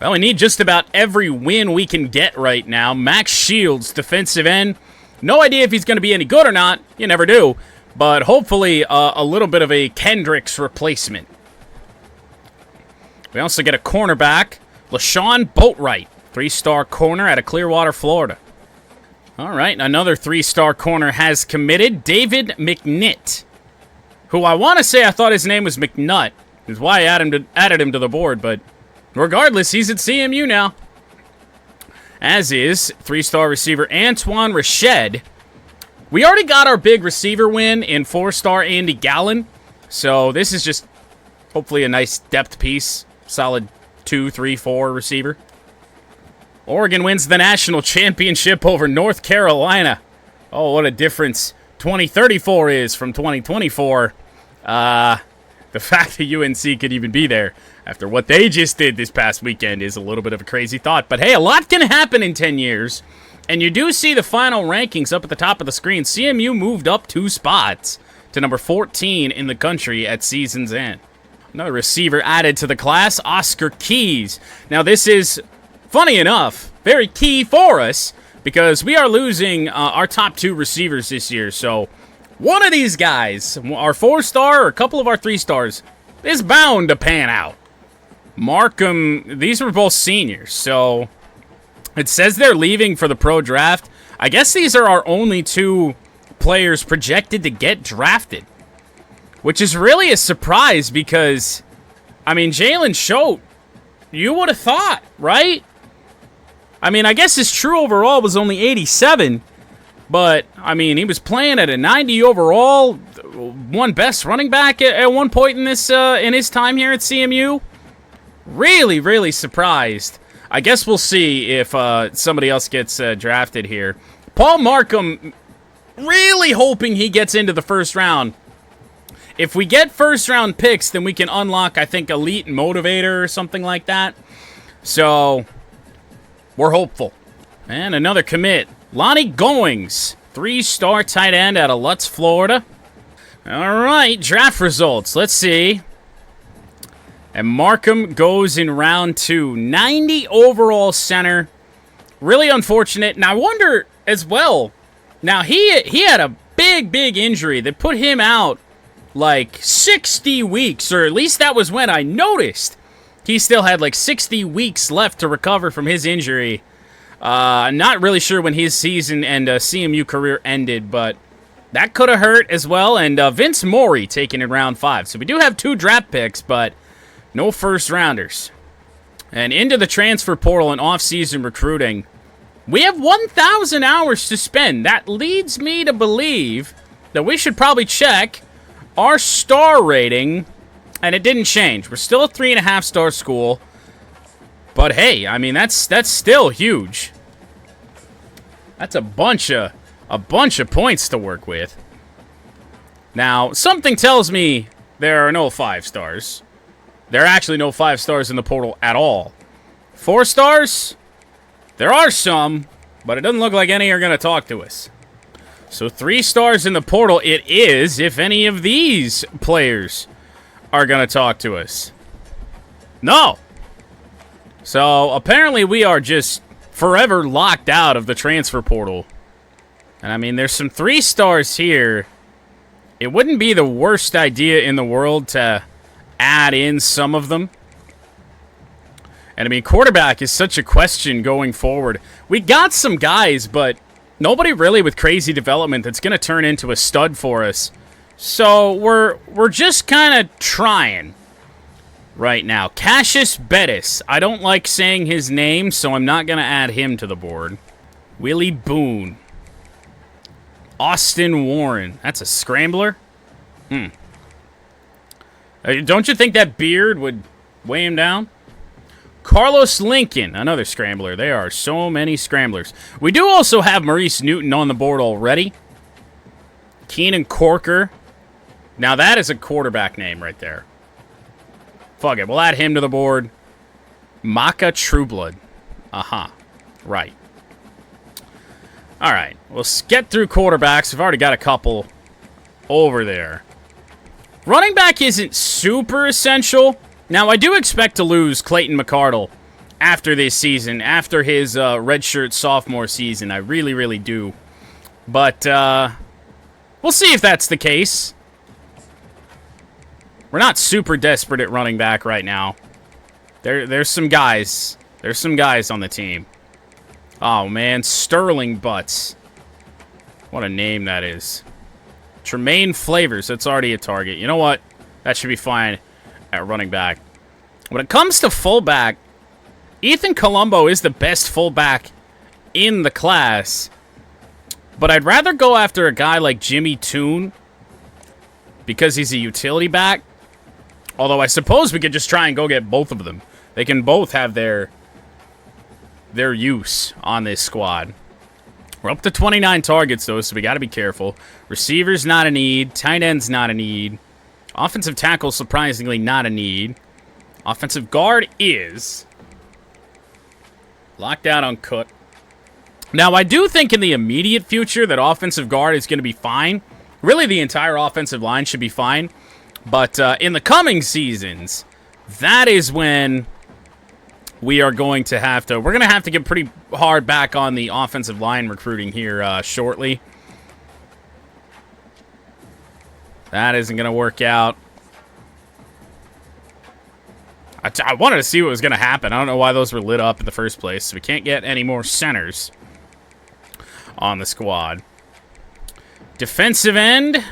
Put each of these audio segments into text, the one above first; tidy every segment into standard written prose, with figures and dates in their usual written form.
Well, we need just about every win we can get right now. Max Shields, defensive end. No idea if he's going to be any good or not. You never do. But hopefully a little bit of a Kendricks replacement. We also get a cornerback, LaShawn Boatwright. 3-star corner out of Clearwater, Florida. All right, another 3-star corner has committed. David McNitt, who I want to say I thought his name was McNutt. Is why I added him to the board, but regardless, he's at CMU now. As is 3-star receiver Antoine Rached. We already got our big receiver win in 4-star Andy Gallen, so this is just hopefully a nice depth piece. Solid 2, 3, 4 receiver. Oregon wins the national championship over North Carolina. Oh, what a difference 2034 is from 2024. The fact that UNC could even be there after what they just did this past weekend is a little bit of a crazy thought. But hey, a lot can happen in 10 years. And you do see the final rankings up at the top of the screen. CMU moved up 2 spots to number 14 in the country at season's end. Another receiver added to the class, Oscar Keys. Now this is, funny enough, very key for us because we are losing our top 2 receivers this year. So one of these guys, our 4-star or a couple of our 3-stars, is bound to pan out. Markham, these were both seniors, so it says they're leaving for the pro draft. I guess these are our only 2 players projected to get drafted, which is really a surprise because, I mean, Jalen Choate, you would have thought, right? I mean, I guess his true overall was only 87, but, I mean, he was playing at a 90 overall, won best running back at one point in his time here at CMU. Really, really surprised. I guess we'll see if somebody else gets drafted here. Paul Markham, really hoping he gets into the first round. If we get first-round picks, then we can unlock, I think, Elite Motivator or something like that. So, we're hopeful. And another commit. Lonnie Goings, 3-star tight end out of Lutz, Florida. All right, draft results. Let's see. And Markham goes in round 2. 90 overall center. Really unfortunate. Now, I wonder as well. Now, he had a big injury that put him out like 60 weeks, or at least that was when I noticed. He still had like 60 weeks left to recover from his injury. Not really sure when his season and CMU career ended, but that could have hurt as well. And Vince Morey taken in round 5. So we do have 2 draft picks, but no first-rounders. And into the transfer portal and off-season recruiting. We have 1,000 hours to spend. That leads me to believe that we should probably check our star rating, and it didn't change. We're still a 3.5-star school. But hey, I mean, that's still huge. That's a bunch of points to work with. Now, something tells me there are no 5 stars. There are actually no 5 stars in the portal at all. 4 stars? There are some, but it doesn't look like any are going to talk to us. So 3 stars in the portal it is, if any of these players are going to talk to us. No. So apparently we are just forever locked out of the transfer portal. And I mean, there's some 3 stars here. It wouldn't be the worst idea in the world to add in some of them. And I mean, quarterback is such a question going forward. We got some guys, but nobody really with crazy development that's going to turn into a stud for us. So we're just kind of trying right now. Cassius Bettis. I don't like saying his name, so I'm not going to add him to the board. Willie Boone. Austin Warren. That's a scrambler? Don't you think that beard would weigh him down? Carlos Lincoln, another scrambler. There are so many scramblers. We do also have Maurice Newton on the board already. Keenan Corker. Now that is a quarterback name right there. Fuck it, we'll add him to the board. Maka Trueblood. Right. Alright, let's get through quarterbacks. We've already got a couple over there. Running back isn't super essential. Now, I do expect to lose Clayton McCardell after this season, after his redshirt sophomore season. I really, really do. But we'll see if that's the case. We're not super desperate at running back right now. There's some guys. There's some guys on the team. Oh, man. Sterling Butts. What a name that is. Tremaine Flavors. That's already a target. You know what? That should be fine at running back. When it comes to fullback, Ethan Colombo is the best fullback in the class. But I'd rather go after a guy like Jimmy Toon because he's a utility back. Although I suppose we could just try and go get both of them. They can both have their use on this squad. We're up to 29 targets, though, so we got to be careful. Receiver's not a need. Tight end's not a need. Offensive tackle, surprisingly, not a need. Offensive guard is. Locked out on Cook. Now, I do think in the immediate future that offensive guard is going to be fine. Really, the entire offensive line should be fine. But in the coming seasons, that is when we are going to have to... We're going to have to get pretty hard back on the offensive line recruiting here shortly. That isn't going to work out. I wanted to see what was going to happen. I don't know why those were lit up in the first place. We can't get any more centers on the squad. Defensive end.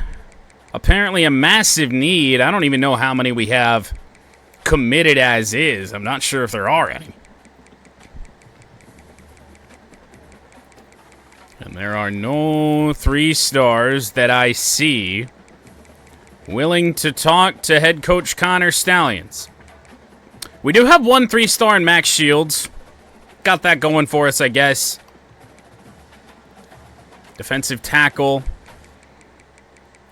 Apparently a massive need. I don't even know how many we have committed as is. I'm not sure if there are any. And there are no 3 stars that I see willing to talk to head coach Connor Stallions. We do have 1 3-star in Max Shields. Got that going for us, I guess. Defensive tackle.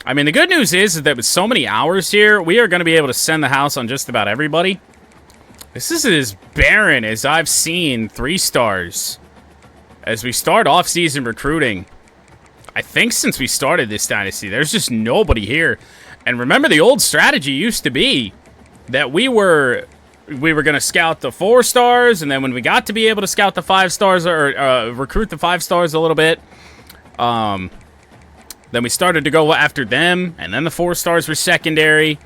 I mean, the good news is that with so many hours here, we are going to be able to send the house on just about everybody. This is as barren as I've seen 3 stars as we start off-season recruiting. I think since we started this dynasty, there's just nobody here. And remember, the old strategy used to be that we were going to scout the 4 stars, and then when we got to be able to scout the 5 stars or recruit the 5 stars a little bit, then we started to go after them, and then the 4 stars were secondary.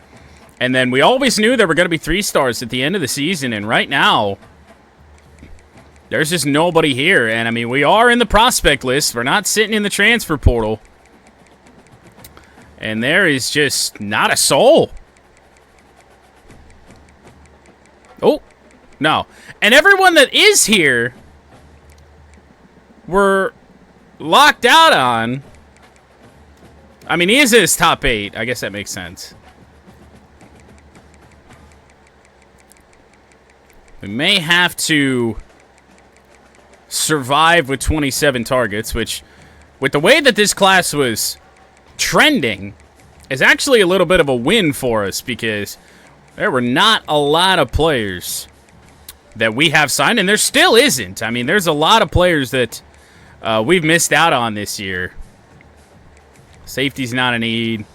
And then we always knew there were going to be 3 stars at the end of the season, and right now, there's just nobody here. And, I mean, we are in the prospect list. We're not sitting in the transfer portal. And there is just not a soul. Oh, no. And everyone that is here, we're locked out on. I mean, he is in his top 8. I guess that makes sense. We may have to survive with 27 targets, which, with the way that this class was trending, is actually a little bit of a win for us because there were not a lot of players that we have signed, and there still isn't. I mean, there's a lot of players that we've missed out on this year. Safety's not a need.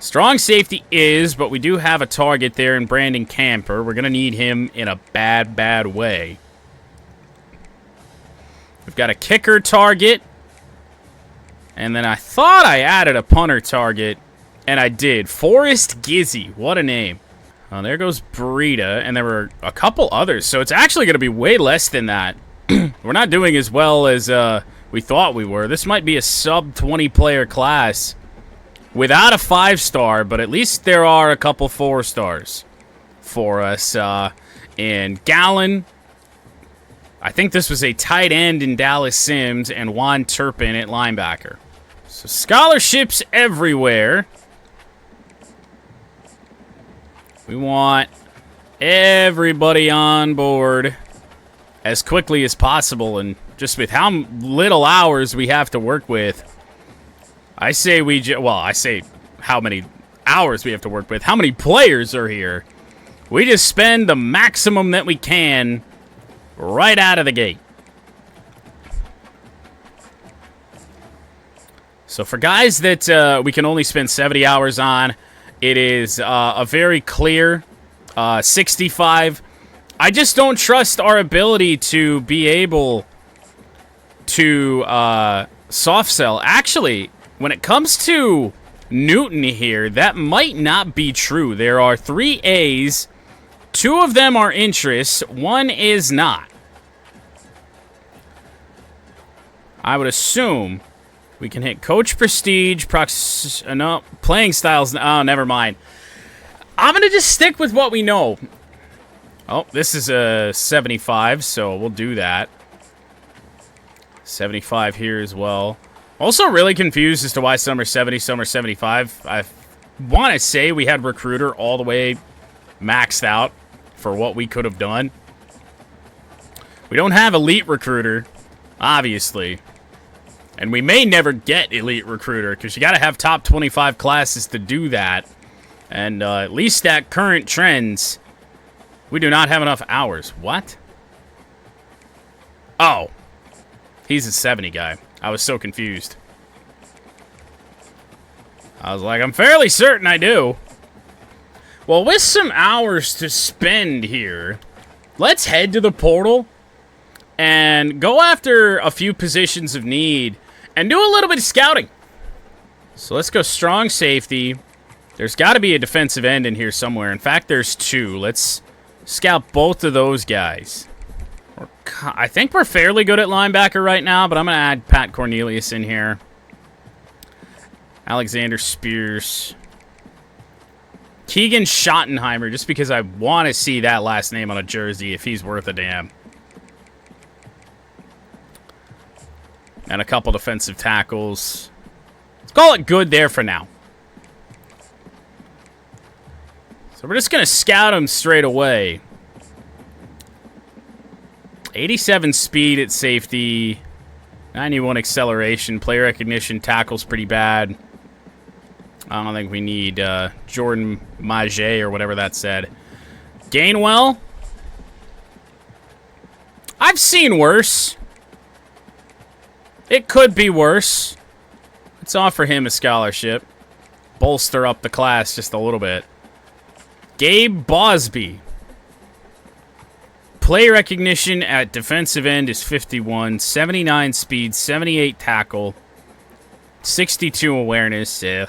Strong safety is, but we do have a target there in Brandon Camper. We're going to need him in a bad, bad way. We've got a kicker target. And then I thought I added a punter target, and I did. Forrest Gizzy. What a name. Oh, there goes Burita, and there were a couple others. So it's actually going to be way less than that. We're not doing as well as we thought we were. This might be a sub-20 player class without a 5-star, but at least there are a couple 4 stars for us. In Gallon, I think this was a tight end in Dallas Sims, and Juan Turpin at linebacker. So scholarships everywhere. We want everybody on board as quickly as possible, and just with how little hours we have to work with, I say I say how many hours we have to work with. How many players are here? We just spend the maximum that we can right out of the gate. So for guys that we can only spend 70 hours on, it is a very clear 65 I just don't trust our ability to be able to soft sell. Actually, when it comes to Newton here, that might not be true. There are 3 A's. 2 of them are interests. 1 is not. I would assume we can hit Coach Prestige, no, playing styles. Oh, never mind. I'm going to just stick with what we know. Oh, this is a 75, so we'll do that. 75 here as well. Also really confused as to why some are 70, some are 75. I want to say we had Recruiter all the way maxed out for what we could have done. We don't have Elite Recruiter, obviously. And we may never get Elite Recruiter, because you got to have top 25 classes to do that. And at least at current trends, we do not have enough hours. What? Oh. He's a 70 guy. I was so confused. I was like, I'm fairly certain I do. Well, with some hours to spend here, let's head to the portal and go after a few positions of need and do a little bit of scouting. So let's go strong safety. There's got to be a defensive end in here somewhere. In fact, there's 2. Let's scout both of those guys. I think we're fairly good at linebacker right now, but I'm going to add Pat Cornelius in here. Alexander Spears. Keegan Schottenheimer, just because I want to see that last name on a jersey if he's worth a damn. And a couple defensive tackles. Let's call it good there for now. So we're just going to scout him straight away. 87 speed at safety. 91 acceleration. Play recognition. Tackle's pretty bad. I don't think we need Jordan Maget or whatever that said. Gainwell. I've seen worse. It could be worse. Let's offer him a scholarship. Bolster up the class just a little bit. Gabe Bosby. Play recognition at defensive end is 51. 79 speed. 78 tackle. 62 awareness. Ugh.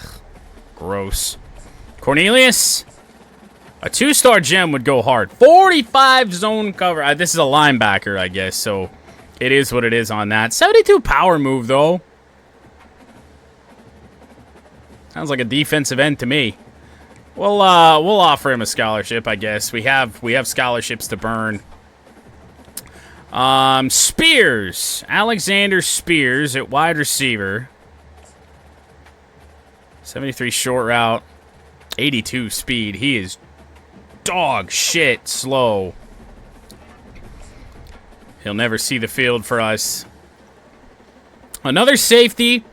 Gross. Cornelius. A 2-star gem would go hard. 45 zone cover. This is a linebacker, I guess, so it is what it is on that. 72 power move, though. Sounds like a defensive end to me. We'll offer him a scholarship, I guess. We have scholarships to burn. Spears. Alexander Spears at wide receiver. 73 short route. 82 speed. He is dog shit slow. He'll never see the field for us. Another safety.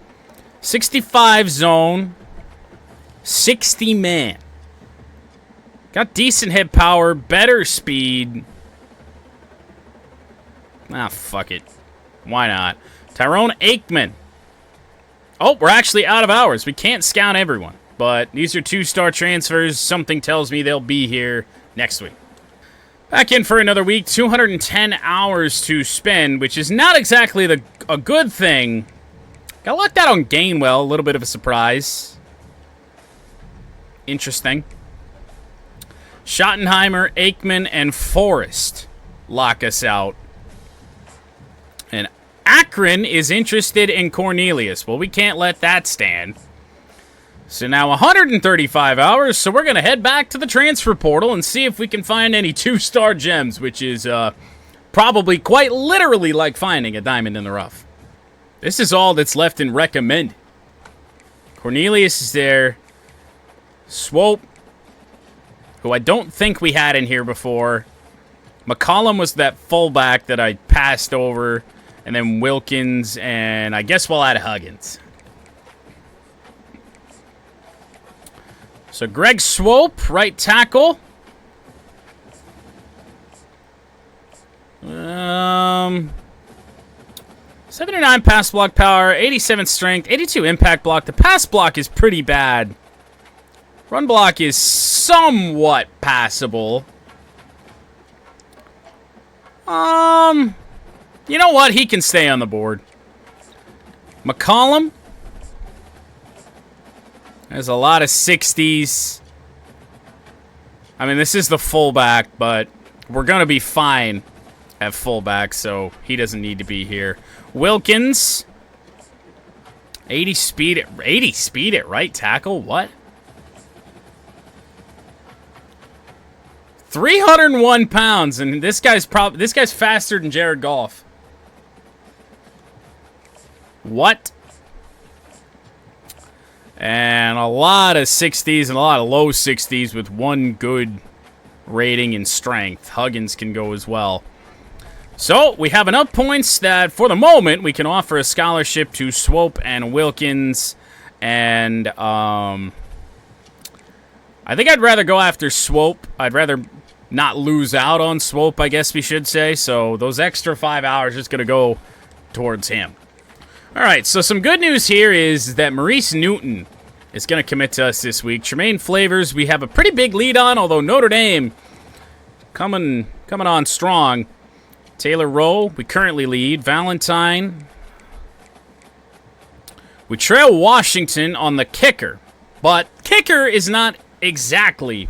65 zone. 60 man. Got decent hit power. Better speed. Ah, fuck it. Why not? Tyrone Aikman. Oh, we're actually out of hours. We can't scout everyone. But these are 2-star transfers. Something tells me they'll be here next week. Back in for another week. 210 hours to spend, which is not exactly a good thing. Got lucked out on Gainwell. A little bit of a surprise. Interesting. Schottenheimer, Aikman, and Forrest lock us out. And Akron is interested in Cornelius. Well, we can't let that stand. So now 135 hours, so we're going to head back to the transfer portal and see if we can find any 2-star gems, which is probably quite literally like finding a diamond in the rough. This is all that's left in recommend. Cornelius is there. Swope, who I don't think we had in here before. McCollum was that fullback that I passed over. And then Wilkins, and I guess we'll add Huggins. So Greg Swope, right tackle. 79 pass block power, 87 strength, 82 impact block. The pass block is pretty bad. Run block is somewhat passable. You know what? He can stay on the board. McCollum. There's a lot of 60s. I mean, this is the fullback, but we're going to be fine at fullback, so he doesn't need to be here. Wilkins. 80 speed at right tackle? What? 301 pounds, and this guy's faster than Jared Goff. What? And a lot of 60s and a lot of low 60s with one good rating in strength. Huggins can go as well. So, we have enough points that, for the moment, we can offer a scholarship to Swope and Wilkins. And, I think I'd rather go after Swope. I'd rather not lose out on Swope, I guess we should say. So, those extra 5 hours are just going to go towards him. Alright, so some good news here is that Maurice Newton is going to commit to us this week. Tremaine Flavors, we have a pretty big lead on, although Notre Dame coming on strong. Taylor Rowe, we currently lead. Valentine. We trail Washington on the kicker, but kicker is not exactly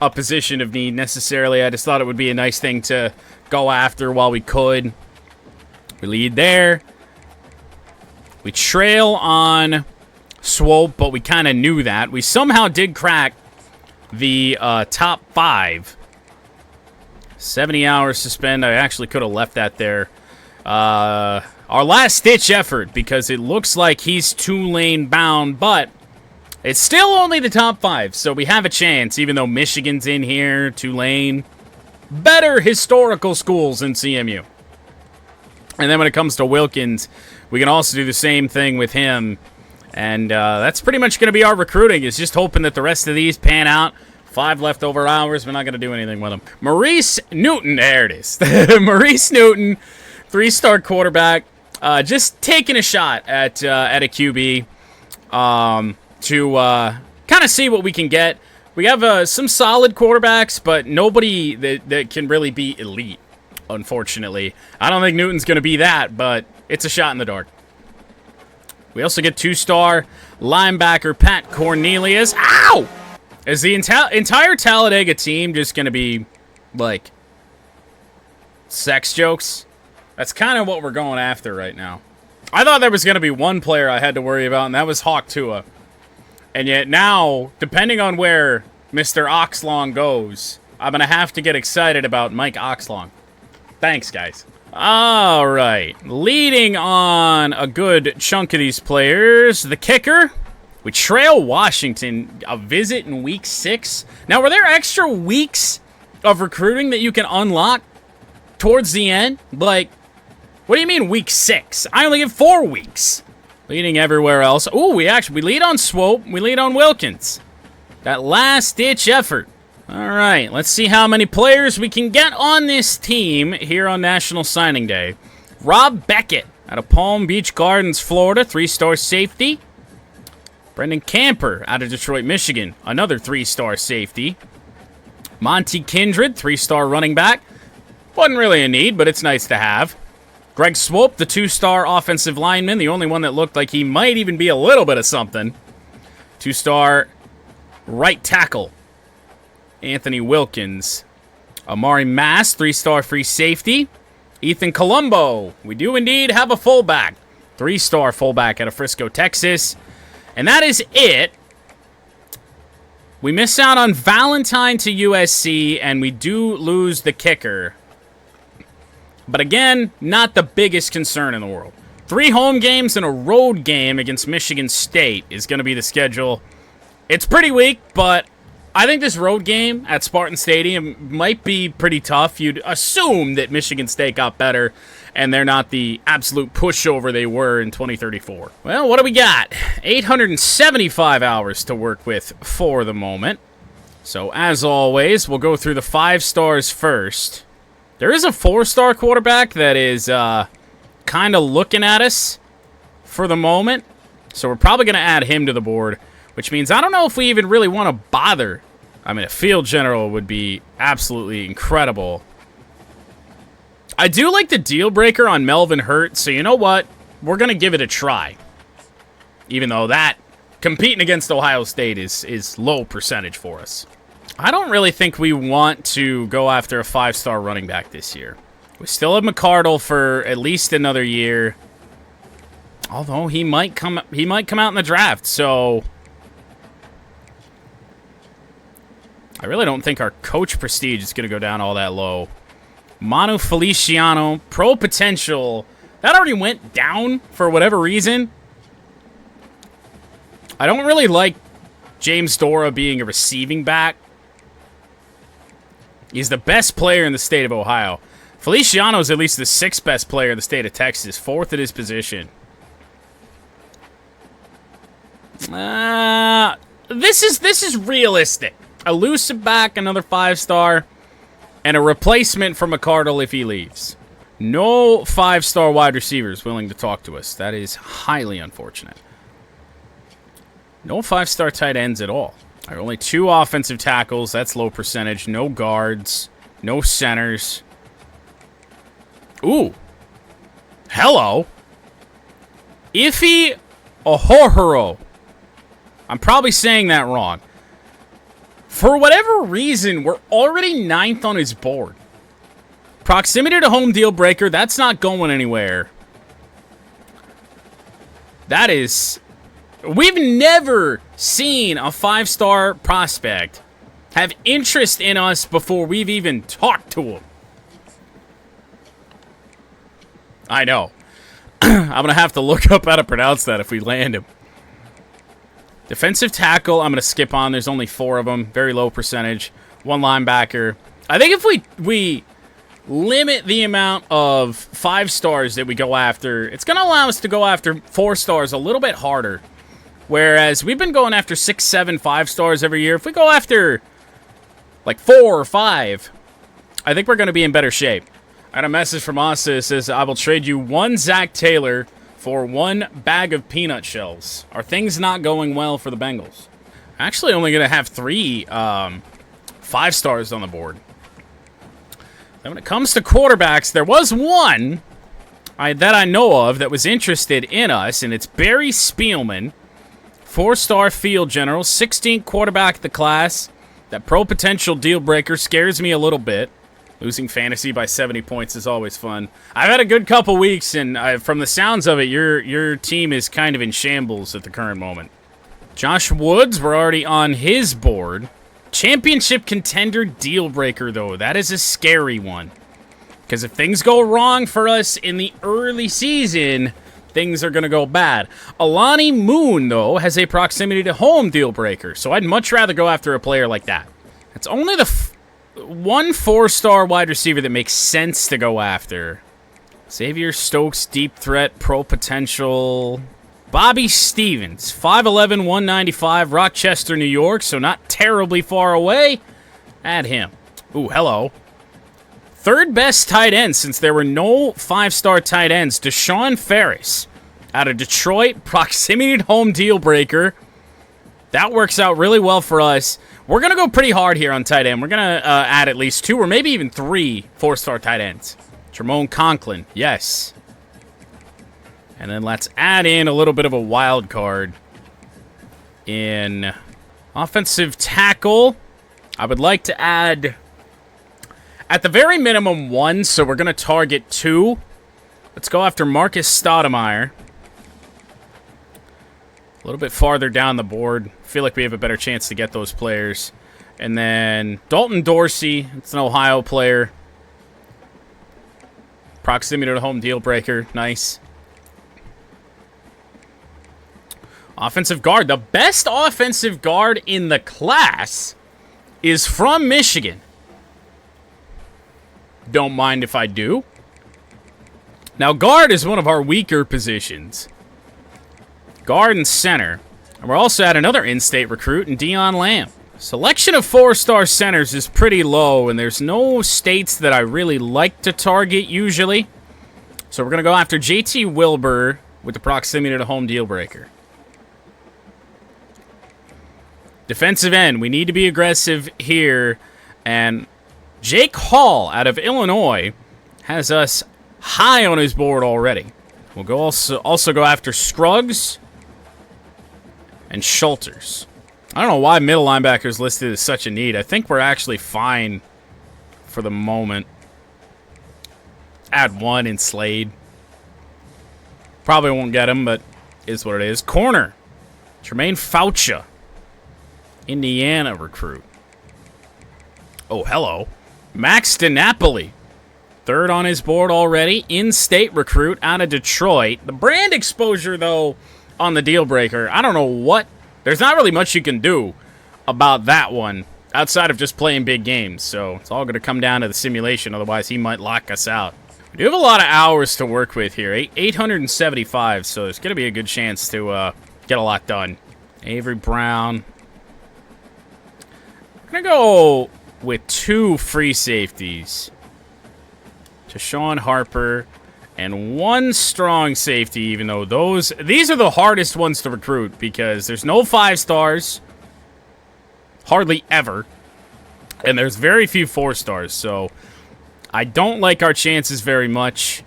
a position of need necessarily. I just thought it would be a nice thing to go after while we could. We lead there. We trail on Swope, but we kind of knew that. We somehow did crack the top 5. 70 hours suspend. I actually could have left that there. Our last-ditch effort, because it looks like he's Tulane bound, but it's still only the top 5, so we have a chance, even though Michigan's in here, Tulane. Better historical schools than CMU. And then when it comes to Wilkins, we can also do the same thing with him. And that's pretty much going to be our recruiting, is just hoping that the rest of these pan out. 5 leftover hours. We're not going to do anything with them. Maurice Newton. There it is. Maurice Newton, 3-star quarterback. Just taking a shot at a QB to kind of see what we can get. We have some solid quarterbacks, but nobody that can really be elite, unfortunately. I don't think Newton's going to be that, but it's a shot in the dark. We also get 2-star linebacker Pat Cornelius. Ow! Is the entire Talladega team just going to be, like, sex jokes? That's kind of what we're going after right now. I thought there was going to be one player I had to worry about, and that was Hawk Tua. And yet now, depending on where Mr. Oxlong goes, I'm going to have to get excited about Mike Oxlong. Thanks, guys. All right. Leading on a good chunk of these players, the kicker. We trail Washington, a visit in week 6. Now, were there extra weeks of recruiting that you can unlock towards the end? Like, what do you mean week 6? I only get 4 weeks. Leading everywhere else. Ooh, we lead on Swope. We lead on Wilkins. That last-ditch effort. All right, let's see how many players we can get on this team here on National Signing Day. Rob Beckett out of Palm Beach Gardens, Florida, 3-star safety. Brendan Camper out of Detroit, Michigan, another 3-star safety. Monty Kindred, 3-star running back. Wasn't really a need, but it's nice to have. Greg Swope, the 2-star offensive lineman, the only one that looked like he might even be a little bit of something. 2-star right tackle, Anthony Wilkins. Amari Mass, 3-star free safety. Ethan Colombo. We do indeed have a fullback. 3-star fullback out of Frisco, Texas. And that is it. We miss out on Valentine to USC, and we do lose the kicker. But again, not the biggest concern in the world. 3 home games and a road game against Michigan State is going to be the schedule. It's pretty weak, but I think this road game at Spartan Stadium might be pretty tough. You'd assume that Michigan State got better, and they're not the absolute pushover they were in 2034. Well, what do we got? 875 hours to work with for the moment. So, as always, we'll go through the 5 stars first. There is a 4-star quarterback that is kind of looking at us for the moment. So, we're probably going to add him to the board, which means I don't know if we even really want to bother. I mean, a field general would be absolutely incredible. I do like the deal breaker on Melvin Hurt, so you know what? We're going to give it a try. Even though that, competing against Ohio State is low percentage for us. I don't really think we want to go after a 5-star running back this year. We still have McCardell for at least another year. Although he might come out in the draft, so I really don't think our coach prestige is going to go down all that low. Manu Feliciano, pro potential. That already went down for whatever reason. I don't really like James Dora being a receiving back. He's the best player in the state of Ohio. Feliciano is at least the 6th best player in the state of Texas, 4th at his position. This is realistic. Elusive back, another 5-star. And a replacement for McCardell if he leaves. No 5-star wide receivers willing to talk to us. That is highly unfortunate. No 5-star tight ends at all. There are only 2 offensive tackles. That's low percentage. No guards. No centers. Ooh. Hello. Ife Ohorhoro. I'm probably saying that wrong. For whatever reason, we're already 9th on his board. Proximity to home deal breaker, that's not going anywhere. That is... We've never seen a 5-star prospect have interest in us before we've even talked to him. I know. I'm going to have to look up how to pronounce that if we land him. Defensive tackle, I'm going to skip on. There's only 4 of them. Very low percentage. 1 linebacker. I think if we limit the amount of 5 stars that we go after, it's going to allow us to go after 4 stars a little bit harder. Whereas we've been going after 6, 7, 5 stars every year. If we go after like 4 or 5, I think we're going to be in better shape. I got a message from Asa that says, I will trade you 1 Zach Taylor for 1 bag of peanut shells. Are things not going well for the Bengals? Actually only going to have 3 5 stars on the board. Then when it comes to quarterbacks, there was one that I know of that was interested in us, and it's Barry Spielman, 4-star field general, 16th quarterback of the class. That pro potential deal breaker scares me a little bit. Losing fantasy by 70 points is always fun. I've had a good couple weeks, and from the sounds of it, your team is kind of in shambles at the current moment. Josh Woods, we're already on his board. Championship contender deal breaker, though. That is a scary one. Because if things go wrong for us in the early season, things are going to go bad. Alani Moon, though, has a proximity to home deal breaker, so I'd much rather go after a player like that. It's only the 1 4-star wide receiver that makes sense to go after. Xavier Stokes, deep threat, pro potential. Bobby Stevens, 5'11", 195, Rochester, New York, so not terribly far away. Add him. Ooh, hello. 3rd best tight end since there were no 5-star tight ends. Deshaun Ferris out of Detroit, proximity to home deal breaker. That works out really well for us. We're going to go pretty hard here on tight end. We're going to add at least 2 or maybe even 3 4-star tight ends. Tremone Conklin, yes. And then let's add in a little bit of a wild card in offensive tackle. I would like to add, at the very minimum, 1, so we're going to target 2. Let's go after Marcus Stoudemire. A little bit farther down the board. I feel like we have a better chance to get those players. And then Dalton Dorsey. It's an Ohio player. Proximity to the home deal breaker. Nice. Offensive guard. The best offensive guard in the class is from Michigan. Don't mind if I do. Now, guard is one of our weaker positions. Guard and center. And we're also at another in-state recruit in Dion Lamb. Selection of 4-star centers is pretty low, and there's no states that I really like to target usually. So we're going to go after JT Wilbur with the proximity to home deal breaker. Defensive end. We need to be aggressive here. And Jake Hall out of Illinois, has us high on his board already. We'll go also go after Scruggs and Schulters. I don't know why middle linebacker is listed as such a need. I think we're actually fine for the moment. Add one in Slade. Probably won't get him, but is what it is. Corner. Tremaine Faucha. Indiana recruit. Oh, hello. Max DiNapoli. Third on his board already. In-state recruit out of Detroit. The brand exposure, though, on the deal breaker, I don't know what. There's not really much you can do about that one outside of just playing big games. So it's all going to come down to the simulation. Otherwise, he might lock us out. We do have a lot of hours to work with here. 875, so there's going to be a good chance to get a lot done. Avery Brown. We're going to go with 2 free safeties. Deshaun Harper and 1 strong safety, even though these are the hardest ones to recruit because there's no 5 stars. Hardly ever. And there's very few 4 stars, so I don't like our chances very much.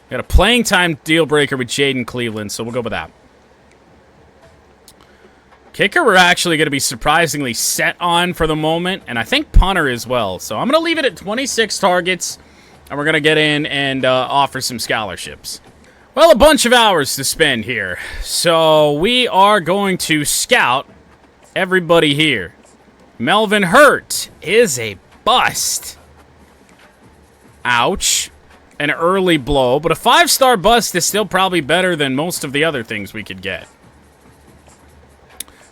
Got a playing time deal breaker with Jaden Cleveland, so we'll go with that. Kicker, we're actually going to be surprisingly set on for the moment, and I think punter as well. So I'm going to leave it at 26 targets, and we're going to get in and offer some scholarships. Well, a bunch of hours to spend here. So we are going to scout everybody here. Melvin Hurt is a bust. Ouch. An early blow, but a 5-star bust is still probably better than most of the other things we could get.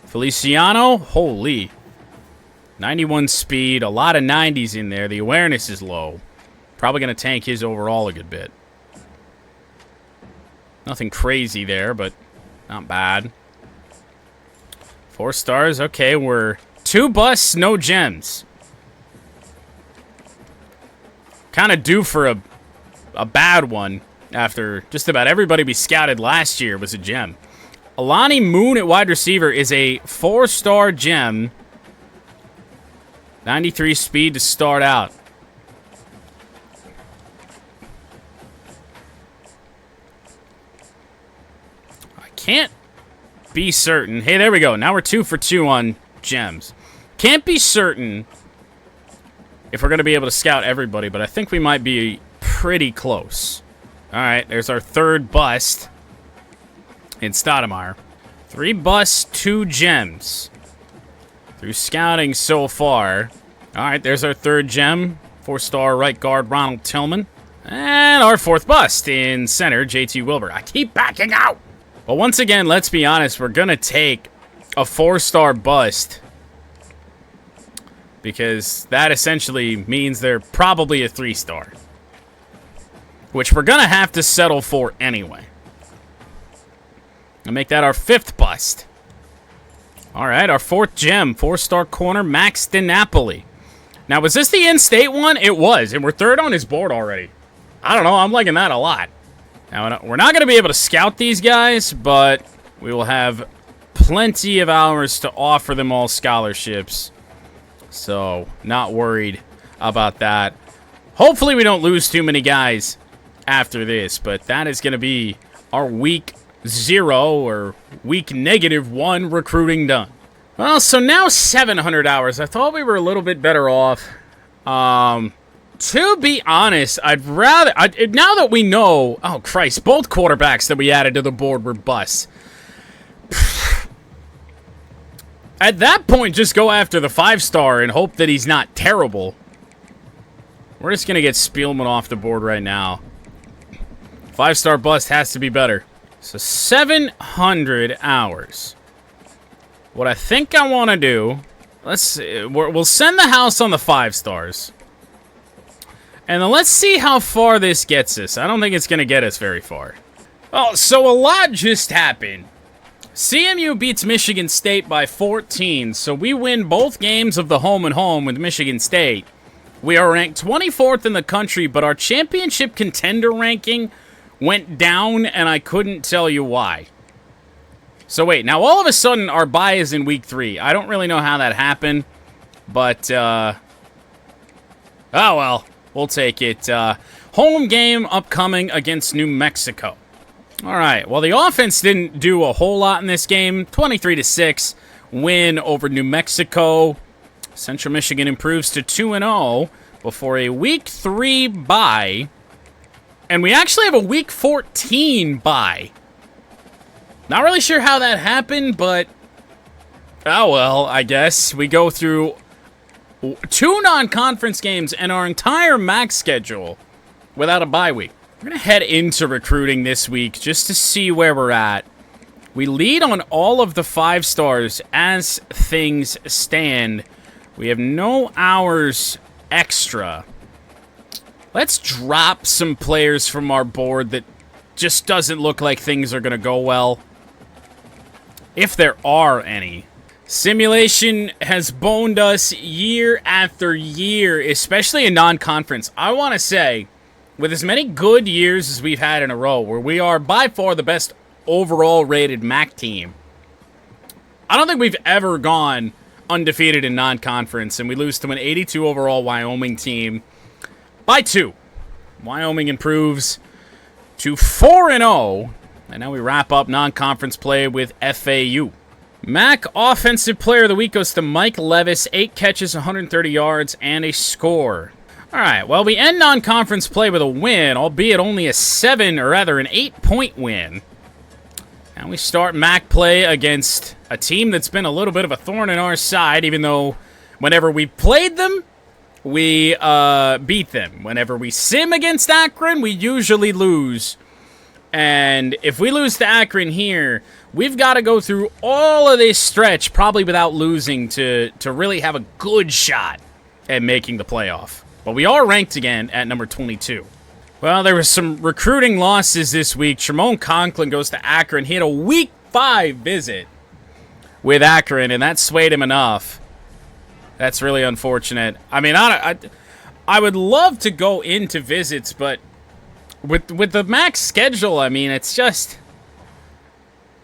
Feliciano, holy. 91 speed, a lot of 90s in there. The awareness is low. Probably going to tank his overall a good bit. Nothing crazy there, but not bad. 4 stars, okay, we're 2 busts, no gems. Kind of due for a bad one after just about everybody we scouted last year was a gem. Alani Moon at wide receiver is a 4-star gem. 93 speed to start out. I can't be certain. Hey, there we go. Now we're 2 for 2 on gems. Can't be certain if we're going to be able to scout everybody, but I think we might be pretty close. All right, there's our 3rd bust in Stoudemire. 3 busts, 2 gems. Through scouting so far. All right, there's our 3rd gem. 4-star right guard Ronald Tillman. And our 4th bust in center, JT Wilbur. I keep backing out. But once again, let's be honest, we're going to take a 4-star bust because that essentially means they're probably a 3-star, which we're going to have to settle for anyway. And make that our 5th bust. All right, our 4th gem, 4-star corner, Max DiNapoli. Now, was this the in-state one? It was, and we're 3rd on his board already. I don't know, I'm liking that a lot. Now, we're not going to be able to scout these guys, but we will have plenty of hours to offer them all scholarships. So, not worried about that. Hopefully, we don't lose too many guys after this, but that is going to be our week 0 or week -1 recruiting done. Well, so now 700 hours. I thought we were a little bit better off. To be honest, I'd rather... now that we know... Oh, Christ. Both quarterbacks that we added to the board were busts. At that point, just go after the 5-star and hope that he's not terrible. We're just going to get Spielman off the board right now. 5-star bust has to be better. So 700 hours. What I think I want to do... Let's see. We'll send the house on the 5 stars. And then let's see how far this gets us. I don't think it's going to get us very far. Well, so a lot just happened. CMU beats Michigan State by 14, so we win both games of the home and home with Michigan State. We are ranked 24th in the country, but our championship contender ranking went down, and I couldn't tell you why. So wait, now all of a sudden our bye is in week 3. I don't really know how that happened, but Oh, well, we'll take it. Home game upcoming against New Mexico. All right, well, the offense didn't do a whole lot in this game. 23-6 win over New Mexico. Central Michigan improves to 2-0 before a Week 3 bye. And we actually have a Week 14 bye. Not really sure how that happened, but oh well, I guess. We go through 2 non-conference games and our entire MAC schedule without a bye week. We're going to head into recruiting this week just to see where we're at. We lead on all of the 5 stars as things stand. We have no hours extra. Let's drop some players from our board that just doesn't look like things are going to go well. If there are any. Simulation has boned us year after year, especially in non-conference. I want to say, with as many good years as we've had in a row, where we are by far the best overall rated MAC team, I don't think we've ever gone undefeated in non-conference, and we lose to an 82 overall Wyoming team by 2. Wyoming improves to 4-0, and now we wrap up non-conference play with FAU. MAC Offensive Player of the Week goes to Mike Levis, 8 catches, 130 yards, and a score. All right, well, we end non-conference play with a win, albeit only a 8-point win. And we start MAC play against a team that's been a little bit of a thorn in our side, even though whenever we played them, we beat them. Whenever we sim against Akron, we usually lose. And if we lose to Akron here, we've got to go through all of this stretch, probably without losing, to really have a good shot at making the playoff. But we are ranked again at number 22. Well, there was some recruiting losses this week. Tremont Conklin goes to Akron. He had a Week 5 visit with Akron, and that swayed him enough. That's really unfortunate. I mean, I would love to go into visits, but with the MAC schedule, I mean, it's just...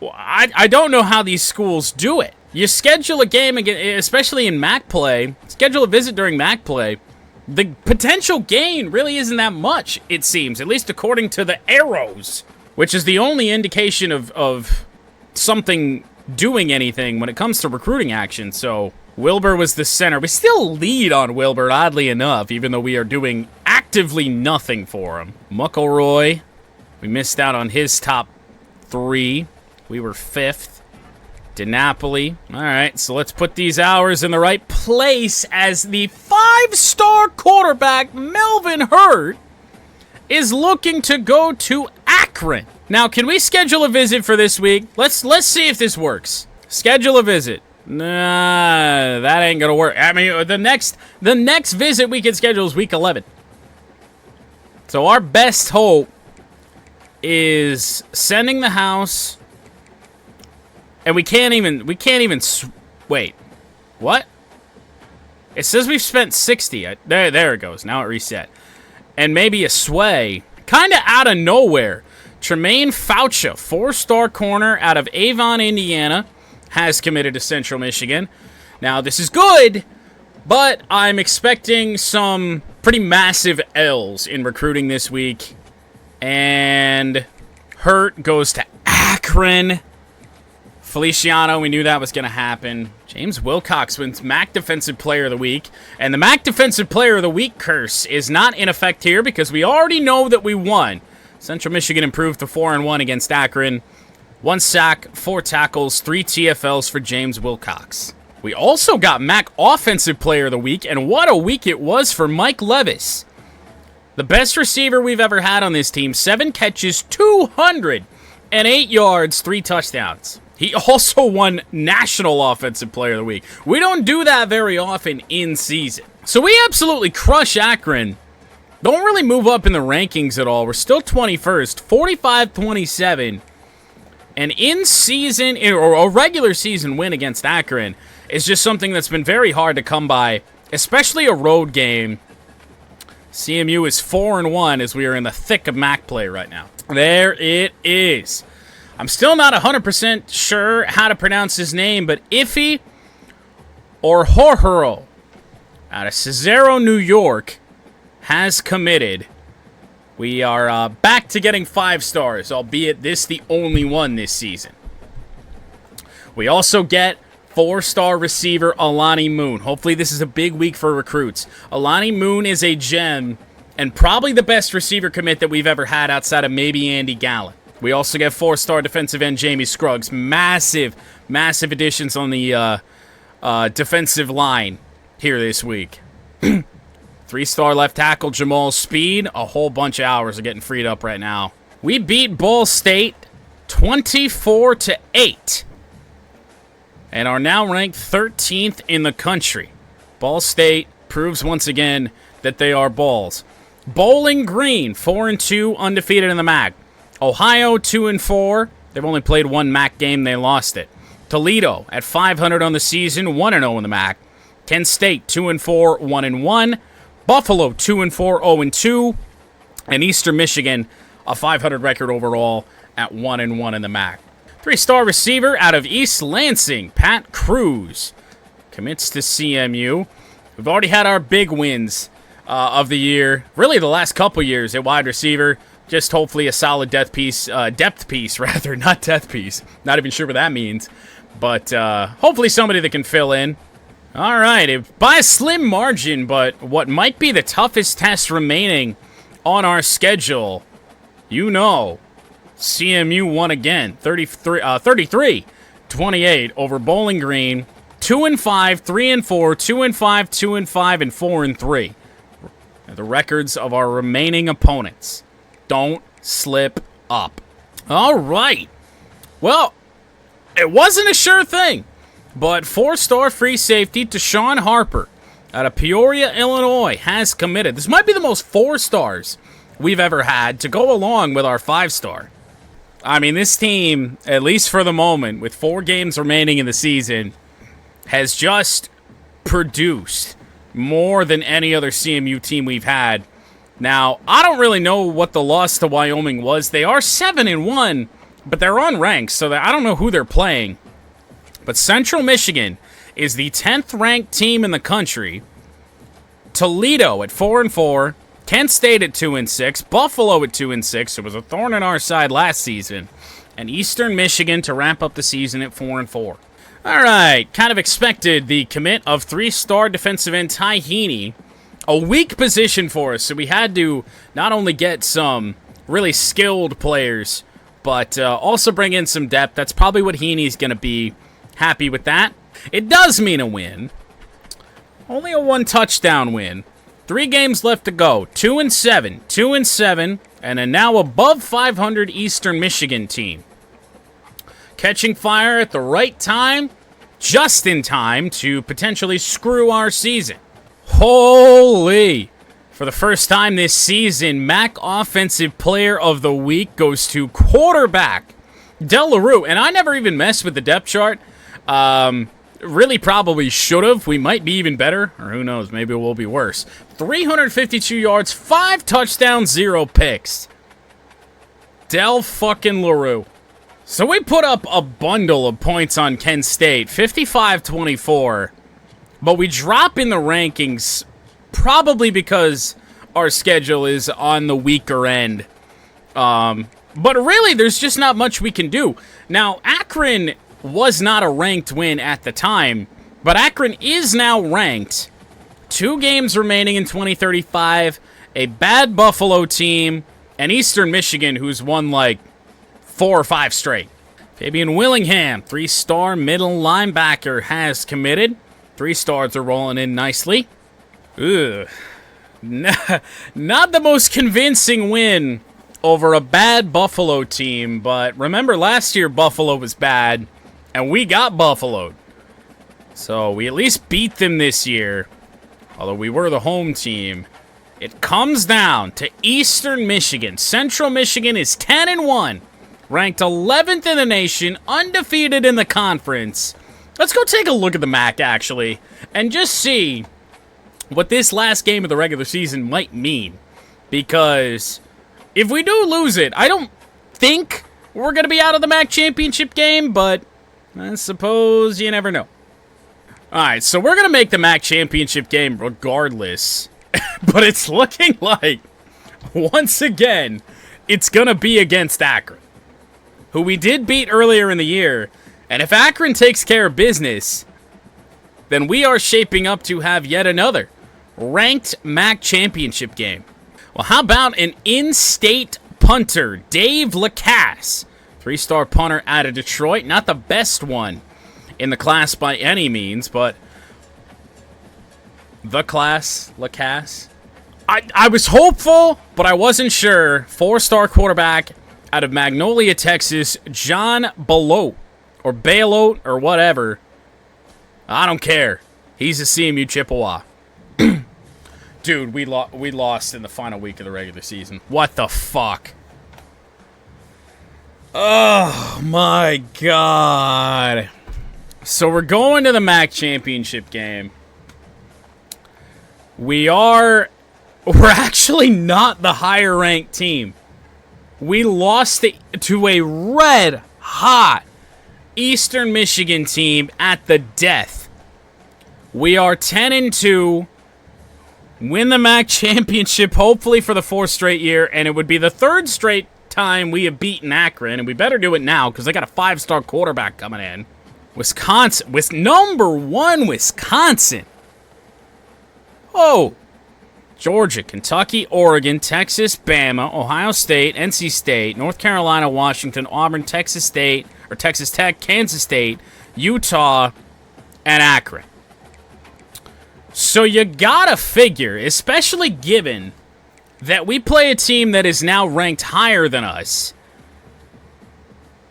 I don't know how these schools do it. You schedule a game, again, especially in MAC play, schedule a visit during MAC play, the potential gain really isn't that much, it seems, at least according to the arrows, which is the only indication of something doing anything when it comes to recruiting action. So Wilbur was the center. We still lead on Wilbur, oddly enough, even though we are doing actively nothing for him. McElroy, we missed out on his top 3. We were 5th. DiNapoli. All right, so let's put these hours in the right place as the 5-star quarterback, Melvin Hurt, is looking to go to Akron. Now, can we schedule a visit for this week? Let's see if this works. Schedule a visit. Nah, that ain't gonna work. I mean, the next visit we can schedule is week 11. So our best hope is sending the house. And we can't even, wait, what? It says we've spent 60. There it goes. Now it reset. And maybe a sway, kind of out of nowhere. Tremaine Faucha, 4-star corner out of Avon, Indiana, has committed to Central Michigan. Now, this is good, but I'm expecting some pretty massive L's in recruiting this week. And Hurt goes to Akron. Feliciano, we knew that was going to happen. James Wilcox wins MAC Defensive Player of the Week. And the MAC Defensive Player of the Week curse is not in effect here because we already know that we won. Central Michigan improved to 4-1 against Akron. 1 sack, 4 tackles, 3 TFLs for James Wilcox. We also got MAC Offensive Player of the Week, and what a week it was for Mike Levis. The best receiver we've ever had on this team. 7 catches, 208 yards, 3 touchdowns. He also won National Offensive Player of the Week. We don't do that very often in season. So we absolutely crush Akron. Don't really move up in the rankings at all. We're still 21st, 45-27. And in season, or a regular season win against Akron is just something that's been very hard to come by, especially a road game. CMU is 4-1 as we are in the thick of MAC play right now. There it is. I'm still not 100% sure how to pronounce his name, but Iffy or Horhuro out of Cesaro, New York, has committed. We are back to getting 5 stars, albeit this the only one this season. We also get 4-star receiver Alani Moon. Hopefully this is a big week for recruits. Alani Moon is a gem and probably the best receiver commit that we've ever had outside of maybe Andy Gallen. We also get 4-star defensive end Jamie Scruggs. Massive additions on the defensive line here this week. 3-star left tackle Jamal Speed. A whole bunch of hours are getting freed up right now. We beat Ball State 24-8 and are now ranked 13th in the country. Ball State proves once again that they are balls. Bowling Green 4-2, undefeated in the MAC. Ohio 2-4. They've only played one MAC game. They lost it. Toledo at 500 on the season, 1-0 in the MAC. Kent State 2-4, 1-1. Buffalo 2-4, 0-2. And Eastern Michigan a 500 record overall at 1-1 in the MAC. 3-star receiver out of East Lansing, Pat Cruz, commits to CMU. We've already had our big wins of the year, really the last couple years at wide receiver. Just hopefully a solid depth piece, not death piece. Not even sure what that means, but hopefully somebody that can fill in. All right, by a slim margin, but what might be the toughest test remaining on our schedule, CMU won again, 33-28 over Bowling Green. 2-5, 3-4, 2-5, 2-5, and 4-3. The records of our remaining opponents. Don't slip up. All right. Well, it wasn't a sure thing, but 4-star free safety Deshaun Harper out of Peoria, Illinois, has committed. This might be the most 4 stars we've ever had to go along with our 5-star. I mean, this team, at least for the moment, with 4 games remaining in the season, has just produced more than any other CMU team we've had. Now, I don't really know what the loss to Wyoming was. They are 7-1, but they're unranked, so I don't know who they're playing. But Central Michigan is the 10th ranked team in the country. Toledo at 4-4. Kent State at 2-6, Buffalo at 2-6. It was a thorn in our side last season. And Eastern Michigan to wrap up the season at 4-4. All right, kind of expected the commit of 3-star defensive end Ty Heaney. A weak position for us, so we had to not only get some really skilled players, but also bring in some depth. That's probably what Heaney's going to be happy with that. It does mean a win. Only a 1-touchdown win. 3 games left to go. 2-7, 2-7, and a now above 500 Eastern Michigan team. Catching fire at the right time, just in time to potentially screw our season. Holy! For the first time this season, MAC Offensive Player of the Week goes to quarterback Del LaRue. And I never even messed with the depth chart. Really probably should have. We might be even better, or who knows, maybe we'll be worse. 352 yards, 5 touchdowns, 0 picks. Del fucking LaRue. So we put up a bundle of points on Kent State, 55-24. But we drop in the rankings probably because our schedule is on the weaker end. But really, there's just not much we can do. Now, Akron was not a ranked win at the time, but Akron is now ranked. 2 games remaining in 2035. A bad Buffalo team, and Eastern Michigan, who's won like 4 or 5 straight. Fabian Willingham, 3-star middle linebacker, has committed. 3 stars are rolling in nicely. Ugh. Not the most convincing win over a bad Buffalo team, but remember last year Buffalo was bad, and we got buffaloed. So we at least beat them this year, although we were the home team. It comes down to Eastern Michigan. Central Michigan is 10-1, ranked 11th in the nation, undefeated in the conference. Let's go take a look at the MAC, actually, and just see what this last game of the regular season might mean. Because if we do lose it, I don't think we're going to be out of the MAC championship game, but I suppose you never know. All right, so we're going to make the MAC championship game regardless. But it's looking like, once again, it's going to be against Akron, who we did beat earlier in the year. And if Akron takes care of business, then we are shaping up to have yet another ranked MAC championship game. Well, how about an in-state punter, Dave Lacasse, 3-star punter out of Detroit. Not the best one in the class by any means, but the class, Lacasse. I was hopeful, but I wasn't sure. 4-star quarterback out of Magnolia, Texas, John Belote, or Bailote, or whatever. I don't care. He's a CMU Chippewa. Dude, we lost in the final week of the regular season. What the fuck? Oh, my God. So we're going to the MAC championship game. We're actually not the higher-ranked team. We lost to a red-hot Eastern Michigan team at the death. We are 10-2. Win the MAC championship, hopefully for the 4th straight year, and it would be the 3rd straight time we have beaten Akron, and we better do it now because they got a 5-star quarterback coming in. Wisconsin, with #1 Wisconsin. Oh, Georgia, Kentucky, Oregon, Texas, Bama, Ohio State, NC State, North Carolina, Washington, Auburn, Texas State, or Texas Tech, Kansas State, Utah, and Akron. So you gotta figure, especially given that we play a team that is now ranked higher than us,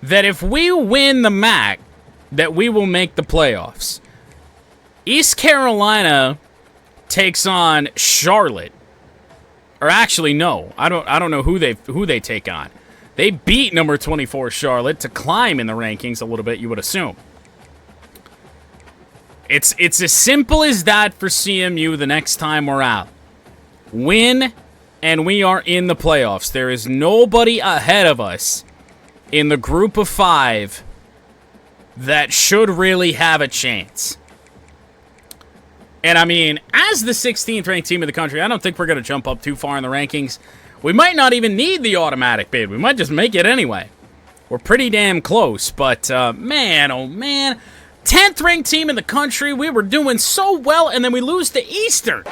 that if we win the MAC, that we will make the playoffs. East Carolina takes on Charlotte. Or actually, no. I don't know who they take on. They beat number 24 Charlotte to climb in the rankings a little bit, you would assume. It's as simple as that for CMU the next time we're out. Win, and we are in the playoffs. There is nobody ahead of us in the group of 5 that should really have a chance. And I mean, as the 16th ranked team in the country, I don't think we're going to jump up too far in the rankings. We might not even need the automatic bid. We might just make it anyway. We're pretty damn close, but man, oh man. 10th ranked team in the country. We were doing so well, and then we lose to Eastern.